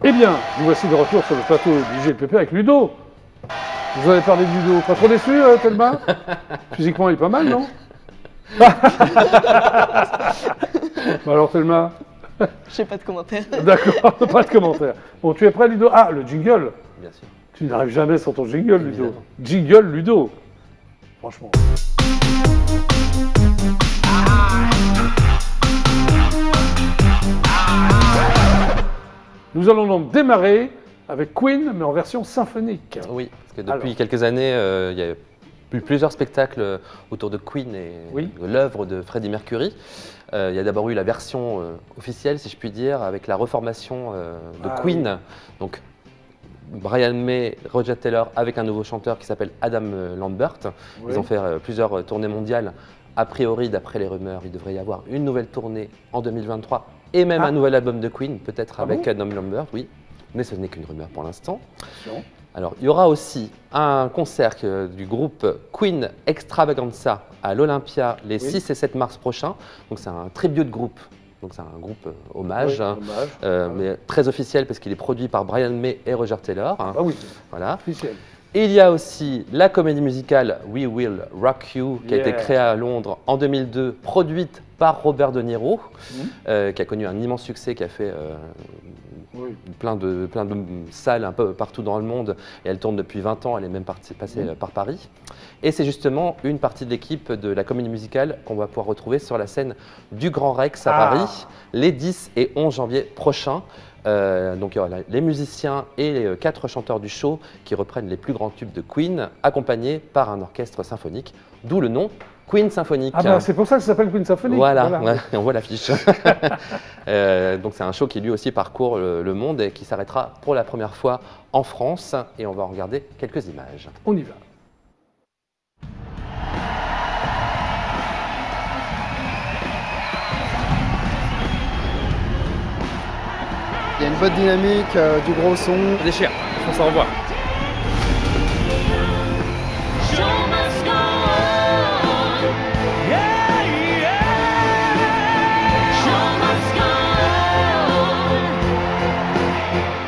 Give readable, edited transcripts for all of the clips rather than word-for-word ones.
Eh bien, nous voici de retour sur le plateau du GLPP avec Ludo. Vous avez parlé de Ludo. Pas trop déçu, Thelma? Physiquement, il est pas mal, non? Bah alors, Thelma? J'ai pas de commentaire. D'accord, pas de commentaire. Bon, tu es prêt, Ludo? Ah, le jingle. Bien sûr. Tu n'arrives jamais sans ton jingle, Ludo. Évidemment. Jingle, Ludo. Franchement. Nous allons donc démarrer avec Queen, mais en version symphonique. Oui, parce que depuis quelques années, il y a eu plusieurs spectacles autour de Queen et de l'œuvre de Freddie Mercury. Il y a d'abord eu la version officielle, si je puis dire, avec la reformation de Queen. Donc, Brian May, Roger Taylor, avec un nouveau chanteur qui s'appelle Adam Lambert. Ils ont fait plusieurs tournées mondiales. A priori, d'après les rumeurs, il devrait y avoir une nouvelle tournée en 2023 et même un nouvel album de Queen, peut-être avec Adam Lambert, oui. Mais ce n'est qu'une rumeur pour l'instant. Alors, il y aura aussi un concert du groupe Queen Extravaganza à l'Olympia les 6 et 7 mars prochains. Donc, c'est un tribute de groupe. Donc, c'est un groupe hommage, mais très officiel parce qu'il est produit par Brian May et Roger Taylor. Ah oui, voilà. officiel. Et il y a aussi la comédie musicale We Will Rock You, qui a été créée à Londres en 2002, produite par Robert De Niro, qui a connu un immense succès, qui a fait plein de salles un peu partout dans le monde. Et elle tourne depuis 20 ans, elle est même passée par Paris. Et c'est justement une partie de l'équipe de la comédie musicale qu'on va pouvoir retrouver sur la scène du Grand Rex à Paris, les 10 et 11 janvier prochains. Donc il y aura les musiciens et les 4 chanteurs du show qui reprennent les plus grands tubes de Queen, accompagnés par un orchestre symphonique, d'où le nom Queen Symphonique. Ah bah c'est pour ça que ça s'appelle Queen Symphonique. Voilà. Et on voit l'affiche. Donc c'est un show qui lui aussi parcourt le monde et qui s'arrêtera pour la première fois en France. Et on va en regarder quelques images. On y va. Il y a une bonne dynamique, du gros son. Ça déchire, on s'en revoit.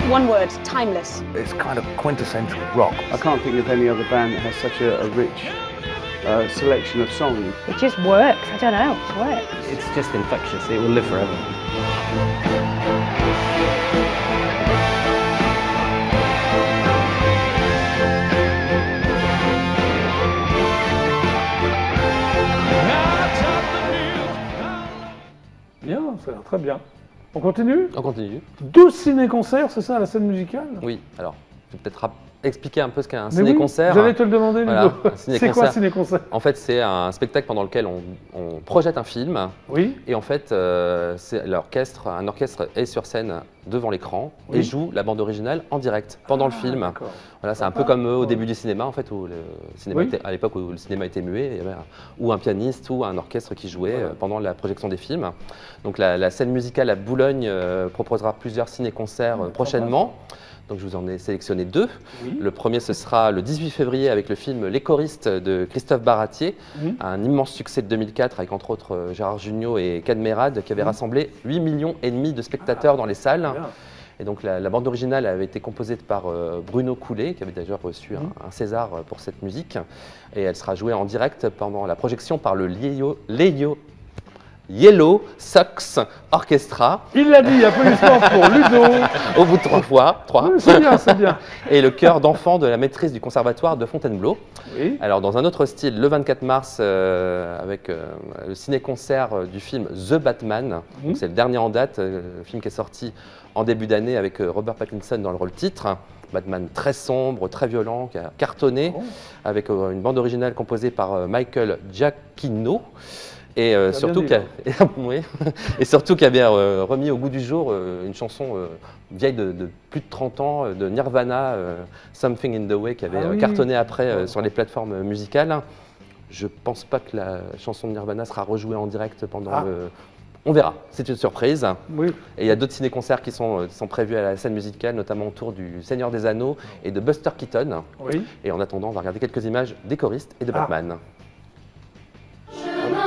One word, timeless. It's kind of quintessential rock. I can't think of any other band that has such a rich selection of songs. It just works. I don't know. It works. It's just infectious. It will live forever. Bien, ça a l'air très bien. On continue? On continue. 12 ciné-concerts, c'est ça, la scène musicale? Oui, alors, je vais peut-être expliquer un peu ce qu'est un ciné-concert. J'allais te le demander, Ludo. Voilà, c'est quoi un ciné-concert? En fait, c'est un spectacle pendant lequel on projette un film. Oui. Et en fait, un orchestre est sur scène devant l'écran et joue la bande originale en direct pendant le film. Voilà, c'est un peu comme au début du cinéma, en fait, où le cinéma à l'époque où le cinéma était muet, il y avait ou un pianiste ou un orchestre qui jouait pendant la projection des films. Donc la scène musicale à Boulogne proposera plusieurs ciné-concerts prochainement. Donc je vous en ai sélectionné 2. Le premier, ce sera le 18 février avec le film Les choristes de Christophe Baratier, un immense succès de 2004 avec entre autres Gérard Jugnot et Cadmerade qui avait rassemblé 8,5 millions de spectateurs dans les salles. Et donc la bande originale avait été composée par Bruno Coulet, qui avait d'ailleurs reçu un César pour cette musique. Et elle sera jouée en direct pendant la projection par le Yellow Sox Orchestra. Il l'a dit, applaudissements pour Ludo. Au bout de 3 fois. 3. Oui, c'est bien, c'est bien. Et le chœur d'enfants de la maîtrise du conservatoire de Fontainebleau. Oui. Alors dans un autre style, le 24 mars, avec le ciné-concert du film The Batman. C'est le dernier en date, le film qui est sorti en début d'année avec Robert Pattinson dans le rôle titre. Batman très sombre, très violent, qui a cartonné, avec une bande originale composée par Michael Giacchino. Et surtout qui avait remis au goût du jour une chanson vieille de plus de 30 ans de Nirvana, Something in the Way, qui avait cartonné après sur les plateformes musicales. Je ne pense pas que la chanson de Nirvana sera rejouée en direct pendant le... On verra, c'est une surprise. Oui. Et il y a d'autres ciné-concerts qui sont prévus à la scène musicale, notamment autour du Seigneur des Anneaux et de Buster Keaton. Oui. Et en attendant, on va regarder quelques images des choristes et de Batman.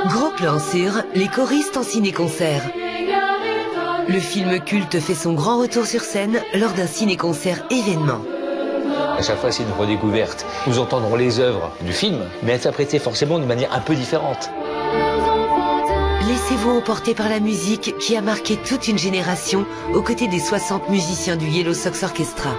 Gros plan sur les choristes en ciné-concert. Le film culte fait son grand retour sur scène lors d'un ciné-concert événement. À chaque fois, c'est une redécouverte. Nous entendrons les œuvres du film, mais interprétées forcément d'une manière un peu différente. Laissez-vous emporter par la musique qui a marqué toute une génération aux côtés des 60 musiciens du Yellow Sox Orchestra.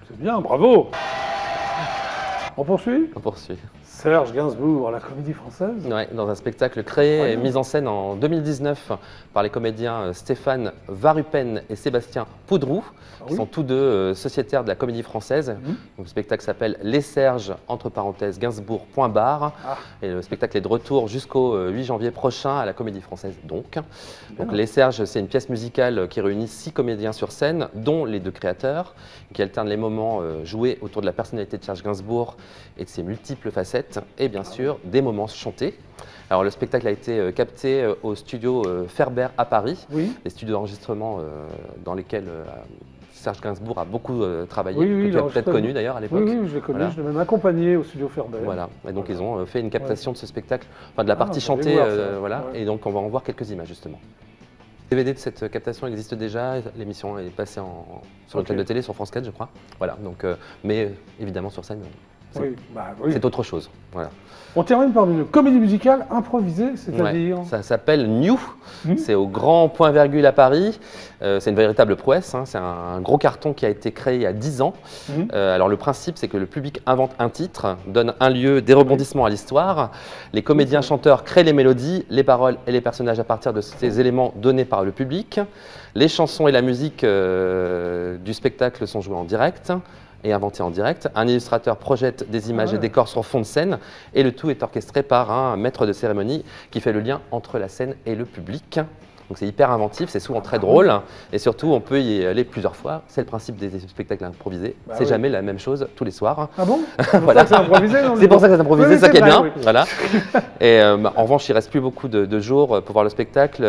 C'est bien, bravo. On poursuit? On poursuit. Serge Gainsbourg à la Comédie Française. Ouais, dans un spectacle créé et mis en scène en 2019 par les comédiens Stéphane Varupen et Sébastien Poudroux, qui sont tous deux sociétaires de la Comédie Française. Donc, le spectacle s'appelle Les Serges, entre parenthèses, Gainsbourg, point barre. Et le spectacle est de retour jusqu'au 8 janvier prochain à la Comédie Française. Donc Les Serges, c'est une pièce musicale qui réunit 6 comédiens sur scène, dont les 2 créateurs, qui alternent les moments joués autour de la personnalité de Serge Gainsbourg et de ses multiples facettes, et bien sûr des moments chantés. Alors le spectacle a été capté au studio Ferber à Paris, les studios d'enregistrement dans lesquels Serge Gainsbourg a beaucoup travaillé, que tu as peut-être connu d'ailleurs à l'époque. Oui, je l'ai connu, je l'ai même accompagné au studio Ferber. Voilà, et donc ils ont fait une captation de ce spectacle, enfin de la partie chantée, voilà, et donc on va en voir quelques images justement. Le DVD de cette captation existe déjà, l'émission est passée sur une chaîne de télé, sur France 4 je crois. Voilà, donc, mais évidemment sur scène, c'est autre chose. Voilà. On termine par une comédie musicale improvisée, c'est-à-dire ça s'appelle New, c'est au Grand Point Virgule à Paris. C'est une véritable prouesse, c'est un gros carton qui a été créé il y a 10 ans. Alors le principe, c'est que le public invente un titre, donne un lieu, des rebondissements à l'histoire. Les comédiens-chanteurs créent les mélodies, les paroles et les personnages à partir de ces éléments donnés par le public. Les chansons et la musique du spectacle sont jouées en direct et inventé en direct. Un illustrateur projette des images et décors sur fond de scène et le tout est orchestré par un maître de cérémonie qui fait le lien entre la scène et le public. Donc c'est hyper inventif, c'est souvent très drôle et surtout on peut y aller plusieurs fois. C'est le principe des spectacles improvisés. C'est jamais la même chose tous les soirs. Ah bon? Voilà. C'est improvisé, c'est pour ça que c'est improvisé, c'est ça qui est bien. Voilà. Et en revanche, il ne reste plus beaucoup de jours pour voir le spectacle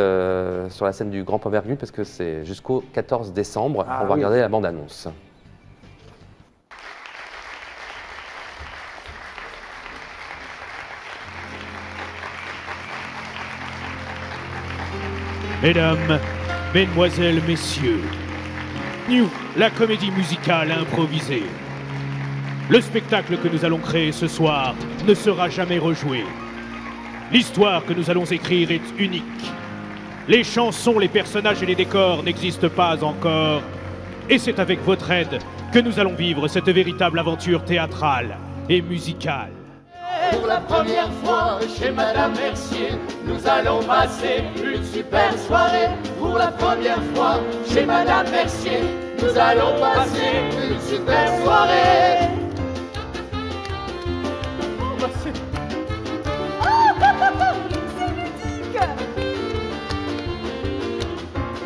sur la scène du Grand Point Virgule parce que c'est jusqu'au 14 décembre. On va regarder la bande-annonce. Mesdames, Mesdemoiselles, Messieurs, New, la comédie musicale improvisée. Le spectacle que nous allons créer ce soir ne sera jamais rejoué. L'histoire que nous allons écrire est unique. Les chansons, les personnages et les décors n'existent pas encore. Et c'est avec votre aide que nous allons vivre cette véritable aventure théâtrale et musicale. Pour la première fois chez Madame Mercier, nous allons passer une super soirée. Pour la première fois chez Madame Mercier, nous allons passer une super soirée. C'est mythique.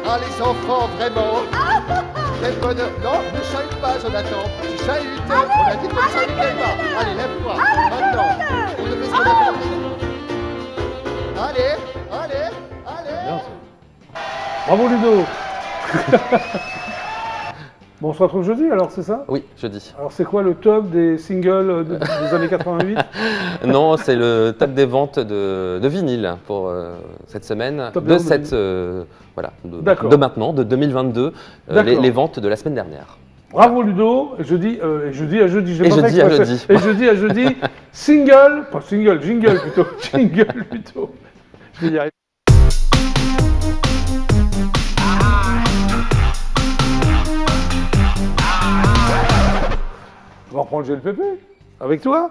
Ah les enfants, vraiment. Quel bonheur. Non, ne chahute pas, Jonathan. Tu chahutes. On a dit qu'on ne chahutait pas. Allez, lève-toi. Maintenant. On devait se mettre. Allez. Bien, bravo Ludo. Bon, on se retrouve jeudi alors, c'est ça? Oui, jeudi. Alors c'est quoi le top des singles des années 88? Non, c'est le top des ventes de vinyle pour cette semaine. Top de cette, voilà, de maintenant, de 2022, les ventes de la semaine dernière. Bravo Ludo, jeudi à jeudi, à jeudi, jingle plutôt, jingle plutôt. Je vais y arriver. On va reprendre le GLPP avec toi,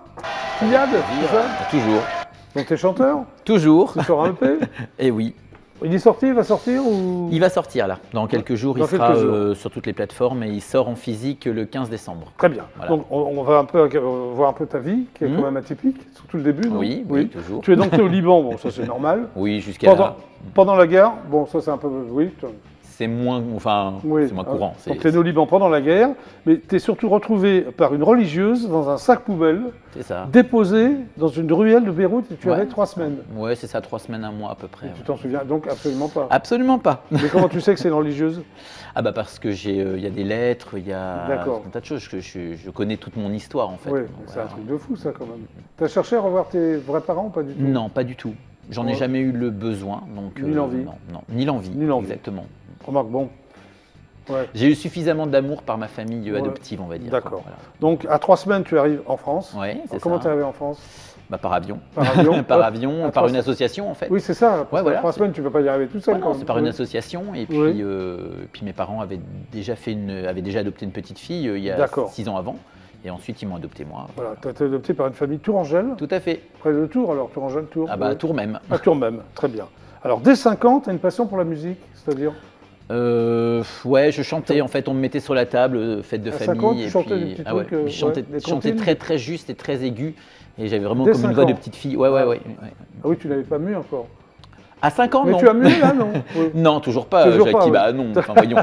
Kylian, c'est ça? Toujours. Donc t'es chanteur? Toujours. Tu sors un EP? Eh oui. Il est sorti, il va sortir ou... Il va sortir là, dans quelques jours, il sera sur toutes les plateformes et il sort en physique le 15 décembre. Très bien, voilà. Donc on va voir un peu ta vie, qui est quand même atypique, surtout le début, non? Oui, toujours. Tu es donc au Liban, bon ça c'est normal. Oui, jusqu'à là. Pendant la guerre, bon ça c'est un peu... Oui, c'est moins, c'est moins courant. Donc tu es né au Liban pendant la guerre, mais tu es surtout retrouvé par une religieuse dans un sac poubelle, déposé dans une ruelle de Beyrouth et tu avais 3 semaines. Ouais, c'est ça, 3 semaines, 1 mois à peu près. Tu t'en souviens donc absolument pas? Absolument pas. Mais comment tu sais que c'est une religieuse? Ah bah parce que il y a des lettres, il y a un tas de choses, je connais toute mon histoire en fait. Oui, c'est un truc de fou ça quand même. Tu as cherché à revoir tes vrais parents ou pas du tout? Non, pas du tout. J'en ai jamais eu le besoin. Donc, ni l'envie. Non, ni l'envie. Ni l'envie. Exactement. Remarque, bon. Ouais. J'ai eu suffisamment d'amour par ma famille adoptive, on va dire. D'accord. Voilà. Donc à 3 semaines, tu arrives en France. Oui, c'est ça. Comment tu es arrivé en France? Bah, par avion. Par avion, par avion, par une association en fait. Oui, c'est ça. Parce qu'à 3 semaines, tu ne peux pas y arriver tout seul. C'est par une association. Et puis, puis mes parents avaient déjà adopté une petite fille il y a 6 ans avant. Et ensuite, ils m'ont adopté moi. Voilà, tu as été adopté par une famille tourangelle. Tout à fait. Près de Tours, alors Tourangelle, Tours. Ah bah Tours même. À Tours même, très bien. Alors dès 5 ans, tu as une passion pour la musique, c'est-à-dire? Ouais, je chantais. En fait, on me mettait sur la table, fête de famille. 5 ans, tu chantais des petits trucs, je chantais très très juste et très aigu. Et j'avais vraiment comme une voix de petite fille. Ouais. Ah oui, tu l'avais pas mu encore. À 5 ans, non. Mais tu as mu là, non? Non, toujours pas, Jackie. Bah non, enfin voyons.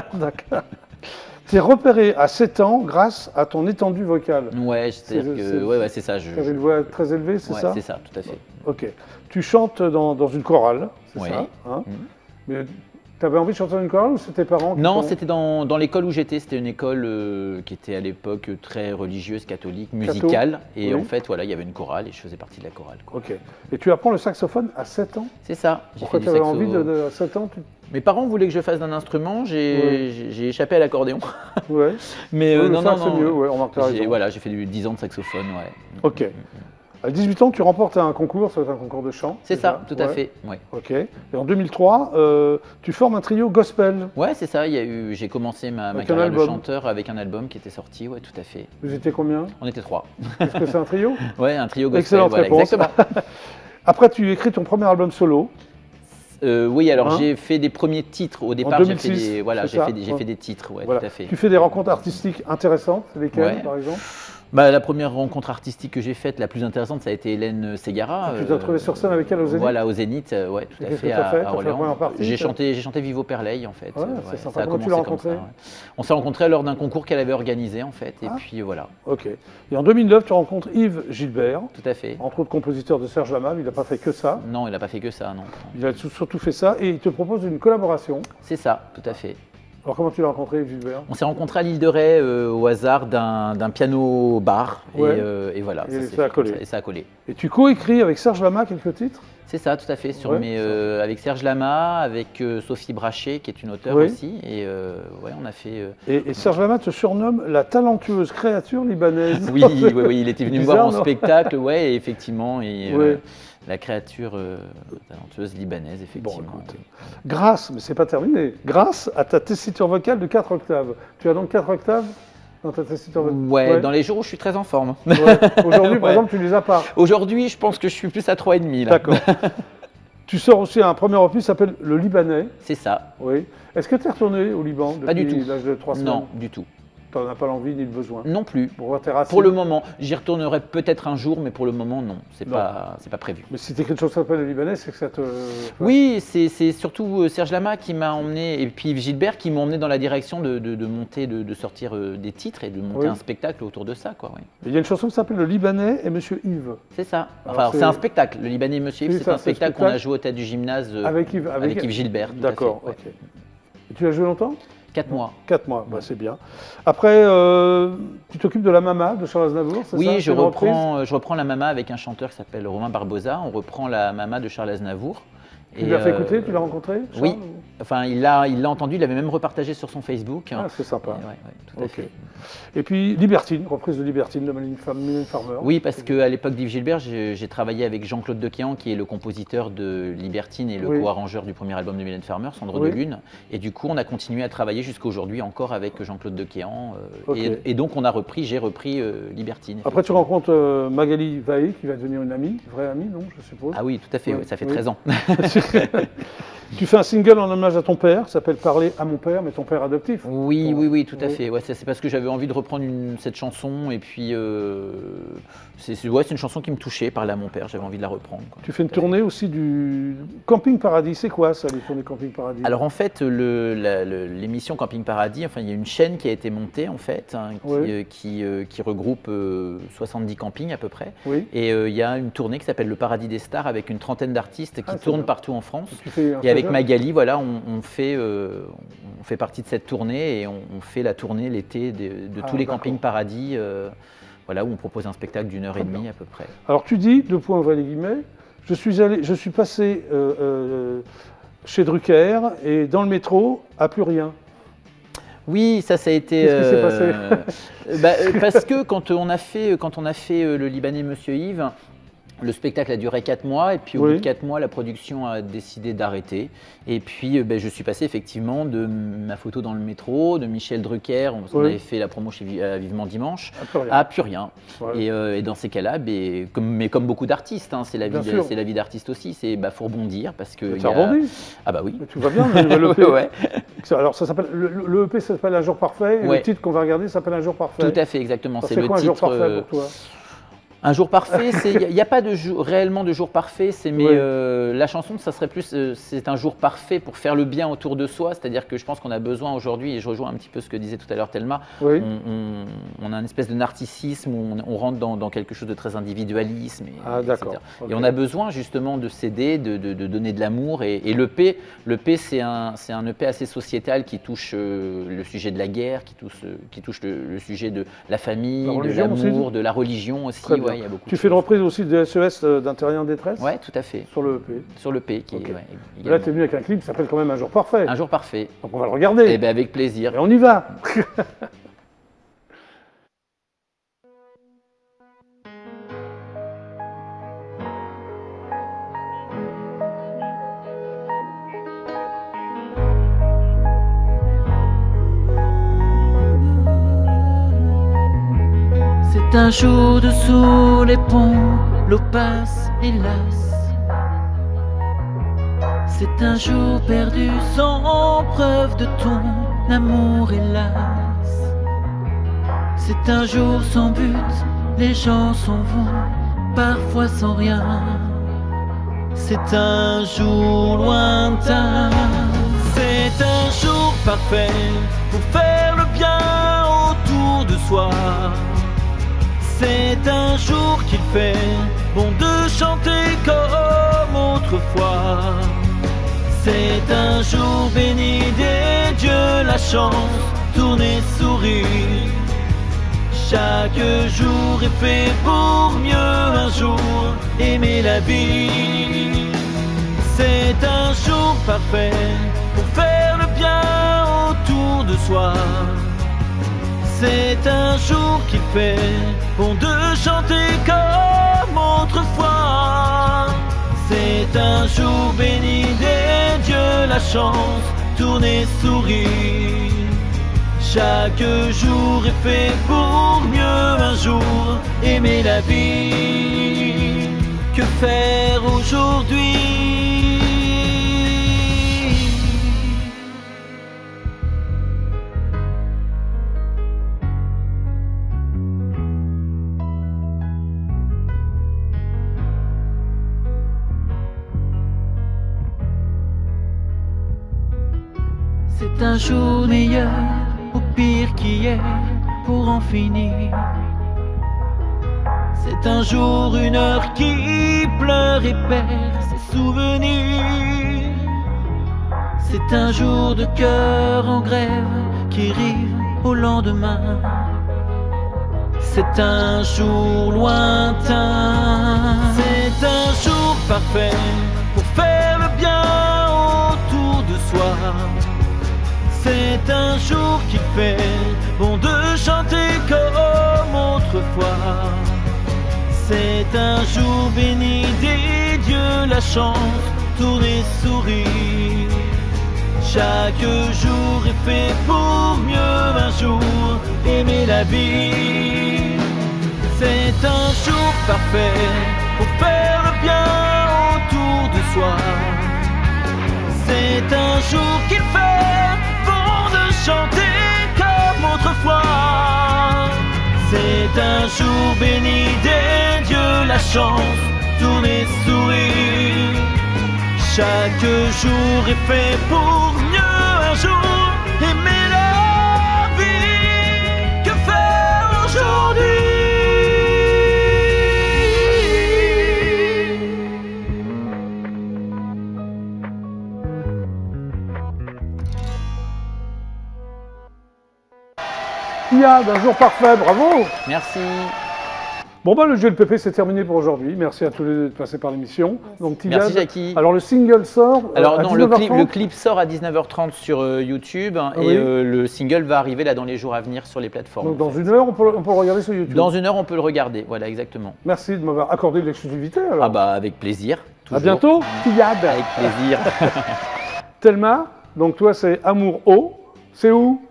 Tu es repéré à 7 ans grâce à ton étendue vocale. Ouais, c'est-à-dire que c'est ça. Tu avais une voix très élevée, c'est ça? C'est ça, tout à fait. Ok. Tu chantes dans une chorale, c'est ça hein? Mais tu avais envie de chanter dans une chorale ou c'était tes parents? Non, c'était dans l'école où j'étais. C'était une école qui était à l'époque très religieuse, catholique, musicale. Et en fait, voilà, il y avait une chorale et je faisais partie de la chorale. Quoi. Ok. Et tu apprends le saxophone à 7 ans? C'est ça. Pourquoi tu avais envie à 7 ans Mes parents voulaient que je fasse d'un instrument, j'ai échappé à l'accordéon. Ouais. Mais non, c'est mieux, on marque ta raison. Voilà, j'ai fait 10 ans de saxophone, ouais. Ok. À 18 ans, tu remportes un concours, ça va être un concours de chant. C'est ça, tout à fait. Ouais. Ok. Et en 2003, tu formes un trio gospel. Ouais, c'est ça. J'ai commencé ma carrière de chanteur avec un album qui était sorti. Ouais, tout à fait. Vous étiez combien? On était 3. Est-ce que c'est un trio? Ouais, un trio gospel. Excellente réponse. Exactement. Après, tu écris ton premier album solo. Oui, alors j'ai fait des premiers titres. Au départ, j'ai fait des titres, ouais, voilà. Tout à fait. Tu fais des rencontres artistiques intéressantes, lesquelles par exemple? La première rencontre artistique que j'ai faite, la plus intéressante, ça a été Hélène Ségara. Tu t'es retrouvé sur scène avec elle au Zénith? Voilà, au Zénith, ouais, tout à fait, à Orléans. J'ai chanté Vivo Perleil, en fait. Ouais, c'est sympa. Comment tu l'as rencontré? On s'est rencontrés lors d'un concours qu'elle avait organisé, en fait, et puis voilà. Ok. Et en 2009, tu rencontres Yves Gilbert. Tout à fait. Entre autres compositeur de Serge Lama, il n'a pas fait que ça. Non, il n'a pas fait que ça, non. Il a surtout fait ça, et il te propose une collaboration. C'est ça, tout à fait. Alors comment tu l'as rencontré, Gilbert? On s'est rencontrés à l'île de Ré au hasard d'un piano-bar et voilà, ça a collé. Et ça a collé. Et tu coécris avec Serge Lama quelques titres? C'est ça, tout à fait, avec Serge Lama, avec Sophie Brachet qui est une auteure aussi, et on a fait… Et Serge Lama te surnomme la talentueuse créature libanaise. Oui, il était venu me voir en spectacle, et effectivement, la créature talentueuse libanaise, effectivement. Bon, écoute, grâce, mais c'est pas terminé, grâce à ta tessiture vocale de 4 octaves. Tu as donc 4 octaves dans ta tessiture vocale? Ouais, dans les jours où je suis très en forme. Aujourd'hui, par exemple, tu les as pas? Aujourd'hui, je pense que je suis plus à 3,5. D'accord. Tu sors aussi un premier opus qui s'appelle Le Libanais. C'est ça. Oui. Est-ce que tu es retourné au Liban depuis l'âge de 3 semaines? Non, du tout. Tu n'en as pas l'envie ni le besoin? Non plus. Pour voir tes racines? Pour le moment. J'y retournerai peut-être un jour, mais pour le moment, non. C'est pas prévu. Mais si tu écris une chose qui s'appelle Le Libanais, c'est que ça te… Oui, c'est surtout Serge Lama qui m'a emmené, et puis Yves Gilbert qui m'ont emmené dans la direction de monter, de sortir des titres et de monter un spectacle autour de ça. Il y a une chanson qui s'appelle Le Libanais et Monsieur Yves. C'est ça. Enfin, c'est un spectacle. Le Libanais et Monsieur Yves, c'est un spectacle qu'on a joué au Théâtre du Gymnase avec Yves Gilbert. D'accord, ok. Et tu l'as joué longtemps? 4 mois. 4 mois, c'est bien. Après, tu t'occupes de La Mama de Charles Aznavour, c'est ça? Oui, je reprends La Mama avec un chanteur qui s'appelle Romain Barbosa. On reprend La Mama de Charles Aznavour. Tu l'as fait écouter? Tu l'as rencontré, Charles? Oui. Enfin, il l'a entendu, il avait même repartagé sur son Facebook. Ah, c'est sympa. Tout à fait. Et puis Libertine, reprise de Libertine de Mylène Farmer. Oui, parce qu'à l'époque d'Yves Gilbert, j'ai travaillé avec Jean-Claude Dequéan, qui est le compositeur de Libertine et le co-arrangeur du premier album de Mylène Farmer, Cendre de Lune. Et du coup, on a continué à travailler jusqu'à aujourd'hui encore avec Jean-Claude Dequéan. Et donc, j'ai repris Libertine. Après, tu rencontres Magali Vaé, qui va devenir une amie, vraie amie, non, je suppose? Ah oui, tout à fait, ça fait 13 ans. Tu fais un single en hommage à ton père, qui s'appelle Parler à mon père, mais ton père adoptif. Oui, oui, tout à fait. Ouais, c'est parce que j'avais envie de reprendre cette chanson et puis c'est une chanson qui me touchait, Parler à mon père, j'avais envie de la reprendre. Quoi. Tu fais une tournée aussi du Camping Paradis, c'est quoi ça, les tournées Camping Paradis? Alors en fait, l'émission Camping Paradis, enfin il y a une chaîne qui a été montée en fait, hein, qui regroupe 70 campings à peu près. Oui. Et il y a une tournée qui s'appelle Le Paradis des Stars avec une trentaine d'artistes qui tournent partout en France. Et avec Magali, voilà, on fait partie de cette tournée et on fait la tournée l'été de tous les campings Paradis, voilà, où on propose un spectacle d'1h30 à peu près. Alors tu dis, deux points ouvrez les guillemets, je suis passé chez Drucker et dans le métro, à plus rien. Oui, ça a été. Qu'est-ce qui s'est passé? Parce que quand on a fait le Libanais Monsieur Yves, le spectacle a duré 4 mois et puis au bout de 4 mois, la production a décidé d'arrêter. Et puis je suis passé effectivement de ma photo dans le métro, de Michel Drucker, on avait fait la promo chez Vivement Dimanche, à plus rien. Et dans ces cas-là, comme beaucoup d'artistes, hein, c'est la vie d'artiste aussi, faut rebondir parce que. Tu as rebondi? Ah bah oui. Mais tout va bien, le nouvel EP. Ouais. Alors ça s'appelle le EP s'appelle Un jour parfait. Et le titre qu'on va regarder s'appelle Un jour parfait. Tout à fait, exactement. C'est le titre. Un jour parfait pour toi? Un jour parfait, il n'y a pas réellement de jour parfait, mais la chanson, ça serait plus, c'est un jour parfait pour faire le bien autour de soi, c'est-à-dire que je pense qu'on a besoin aujourd'hui, et je rejoins un petit peu ce que disait tout à l'heure Thelma, on a une espèce de narcissisme où on rentre dans quelque chose de très individualisme, etc. Et on a besoin justement de s'aider, de donner de l'amour, et l'EP, c'est un EP assez sociétal qui touche le sujet de la guerre, qui touche le sujet de la famille, de l'amour, de la religion aussi. Tu fais une reprise aussi de SES d'Intérieur en détresse? Oui, tout à fait. Sur le EP? Sur l'EP. Là, tu es venu avec un clip qui s'appelle quand même Un jour parfait. Un jour parfait. Donc on va le regarder. Eh bien, avec plaisir. Et on y va. C'est un jour dessous les ponts, l'eau passe, hélas. C'est un jour perdu sans preuve de ton amour, hélas. C'est un jour sans but, les gens s'en vont, parfois sans rien. C'est un jour lointain. C'est un jour parfait pour faire le bien autour de soi. C'est un jour qu'il fait bon de chanter comme autrefois. C'est un jour béni des dieux, la chance, tourner, sourire. Chaque jour est fait pour mieux un jour aimer la vie. C'est un jour parfait pour faire le bien autour de soi. C'est un jour qu'il fait bon de chanter comme autrefois. C'est un jour béni des dieux, la chance, tourner, sourire. Chaque jour est fait pour mieux un jour aimer la vie. Que faire aujourd'hui? C'est un jour meilleur, au pire qu'hier, pour en finir. C'est un jour, une heure qui pleure et perd ses souvenirs. C'est un jour de cœur en grève qui rive au lendemain. C'est un jour lointain. C'est un jour parfait pour faire le bien autour de soi. C'est un jour qui fait bon de chanter comme autrefois. C'est un jour béni des dieux, la chance, tourner, sourire. Chaque jour est fait pour mieux un jour aimer la vie. C'est un jour parfait pour faire le bien autour de soi. C'est un jour qu'il fait bon de chanter comme autrefois. C'est un jour béni des dieux, la chance tourne et sourit. Chaque jour est fait pour mieux un jour aimer la vie. Que faire aujourd'hui? Tia, d'un jour parfait, bravo. Merci. Bon le GLPP c'est terminé pour aujourd'hui. Merci à tous les deux de passer par l'émission. Donc Tia, merci Jackie. Alors le single sort alors à non, 19h30. le clip sort à 19h30 sur YouTube et le single va arriver là dans les jours à venir sur les plateformes. Donc dans une heure on peut le regarder sur YouTube. Dans une heure on peut le regarder, voilà exactement. Merci de m'avoir accordé de l'exclusivité alors. Ah bah avec plaisir. À bientôt Tia. Avec plaisir. Thelma, donc toi c'est Amour haut. C'est où?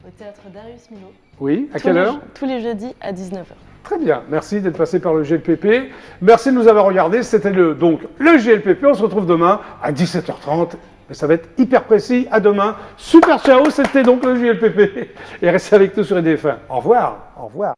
Au théâtre Darius Milhaud. Oui, à quelle heure? Tous les jeudis à 19h. Très bien, merci d'être passé par le GLPP. Merci de nous avoir regardés. C'était donc le GLPP. On se retrouve demain à 17h30. Mais ça va être hyper précis. À demain. Super ciao, c'était donc le GLPP. Et restez avec nous sur EDF1. Au revoir. Au revoir.